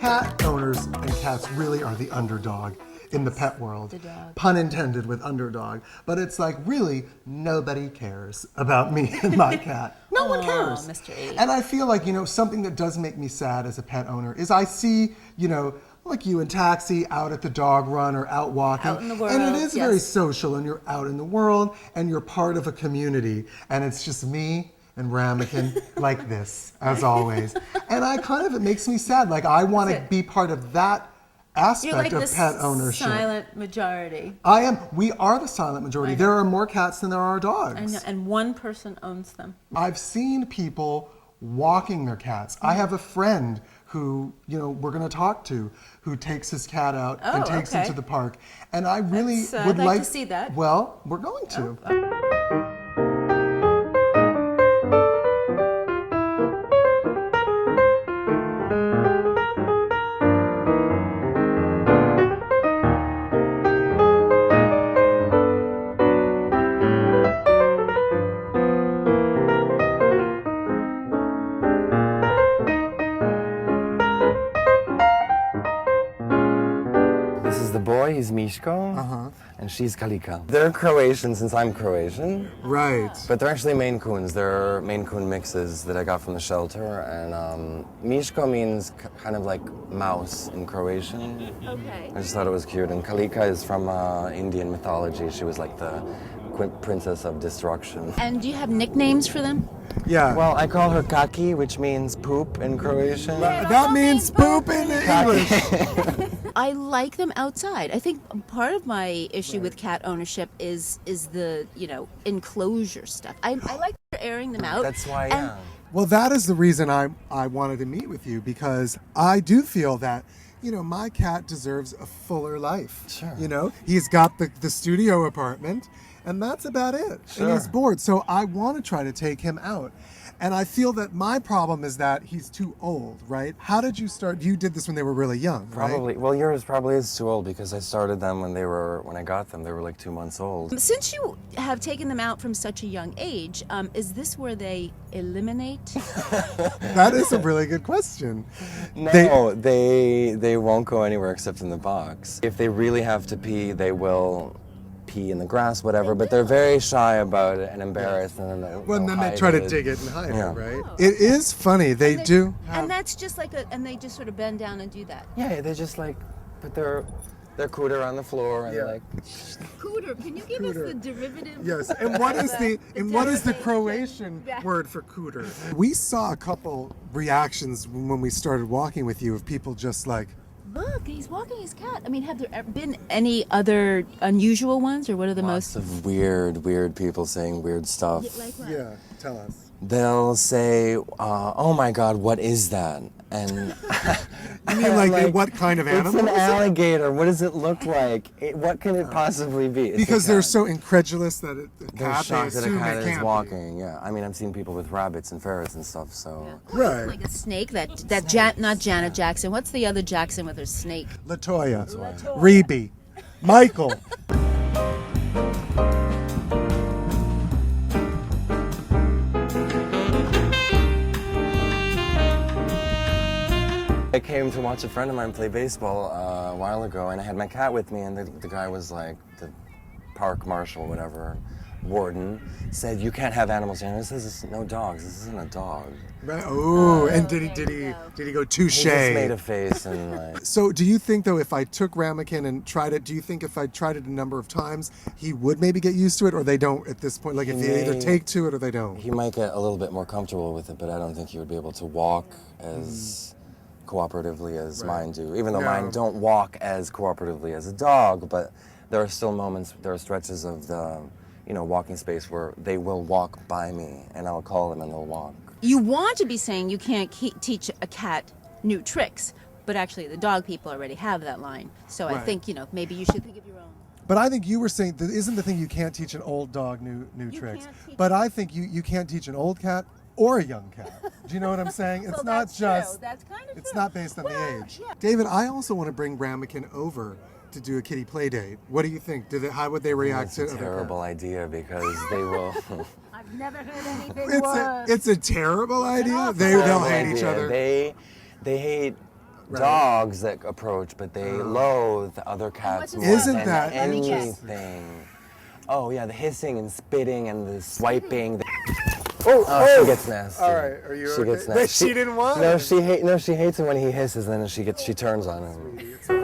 cat owners and cats really are the underdog in the pet world. The dog. Pun intended with underdog. But it's like, really, nobody cares about me and my cat. No one cares. Mr. A. And I feel like, something that does make me sad as a pet owner is I see, like you in Taxi, out at the dog run or out walking. Out in the world, and it is very yes. social, and you're out in the world, and you're part of a community. And it's just me and Ramekin like this, as always. And it makes me sad. Like, I want to be part of that aspect You're like of the pet ownership. silent majority. I am. We are the silent majority. There are more cats than there are dogs. I know, and one person owns them. I've seen people walking their cats. I have a friend who, we're going to talk to, who takes his cat out and takes him to the park. And I really would I'd like to see that. Well, we're going to. He's Miško, and she's Kalika. They're Croatian since I'm Croatian. Right. But they're actually Maine Coons. They're Maine Coon mixes that I got from the shelter. And Miško means kind of like mouse in Croatian. Okay. I just thought it was cute. And Kalika is from Indian mythology. She was like the princess of destruction. And do you have nicknames for them? Yeah. Well, I call her Kaki, which means poop in Croatian. That means poop in English. I like them outside. I think part of my issue with cat ownership is the enclosure stuff. I like airing them out. That's why, yeah. Well, that is the reason I wanted to meet with you, because I do feel that my cat deserves a fuller life. Sure. He's got the studio apartment, and that's about it. Sure. And he's bored, so I want to try to take him out. And I feel that my problem is that he's too old, right? How did you start? You did this when they were really young, right? Probably. Well, yours probably is too old because I started them when I got them, they were like 2 months old. Since you have taken them out from such a young age, is this where they eliminate? That is a really good question. No, they won't go anywhere except in the box. If they really have to pee, they will pee in the grass, whatever, but they're very shy about it and embarrassed, and then they try to dig it and hide it, right? Oh. It is funny. They do have... And that's just and they just sort of bend down and do that. Yeah, they just put their cooter on the floor and Cooter, can you give us the derivative? Yes, and what is the Croatian word for cooter? We saw a couple reactions when we started walking with you of people just like, look, he's walking his cat. I mean, have there been any other unusual ones, or what are the lots of weird people saying weird stuff. Like what? yeah, tell us. They'll say, "Oh my God, what is that?" And you mean like what kind of animal? It's an alligator. What does it look like? What can it possibly be? It's because they're so incredulous that they're shocked that a cat is can't walking. Yeah, I mean, I've seen people with rabbits and ferrets and stuff. So Right. Like a snake. Not Janet Jackson. What's the other Jackson with her snake? Latoya, Rebe, Michael. I came to watch a friend of mine play baseball a while ago, and I had my cat with me, and the guy was like, the park marshal, whatever, warden, said, "You can't have animals here." And this is no dogs. This isn't a dog. Right. Oh, and did he go touche? He just made a face and like. So do you think though, if I took Ramekin and tried it, do you think if I tried it a number of times, he would maybe get used to it, or they don't at this point? Like if they either take to it or they don't. He might get a little bit more comfortable with it, but I don't think he would be able to walk as cooperatively as mine do. Even though mine don't walk as cooperatively as a dog, but there are still moments, there are stretches of the, walking space where they will walk by me, and I'll call them and they'll walk. You want to be saying you can't teach a cat new tricks, but actually the dog people already have that line. So I think, maybe you should think of your own. But I think you were saying that isn't the thing you can't teach an old dog new tricks. But I think you can't teach an old cat or a young cat. Do you know what I'm saying? It's not just. That's kind of It's true. not based on the age. Yeah. David, I also want to bring Ramekin over to do a kitty play date. What do you think? How would they react to It's a terrible idea because they will. I've never heard anything worse. It's a terrible idea. They'll hate each other. They hate dogs that approach, but they loathe other cats more Isn't than that anything. Oh yeah, the hissing and spitting and the swiping. Oh, she gets nasty. All right, are you She okay? gets nasty. She didn't want No, it. she hates it when he hisses, and then she turns on him. It's all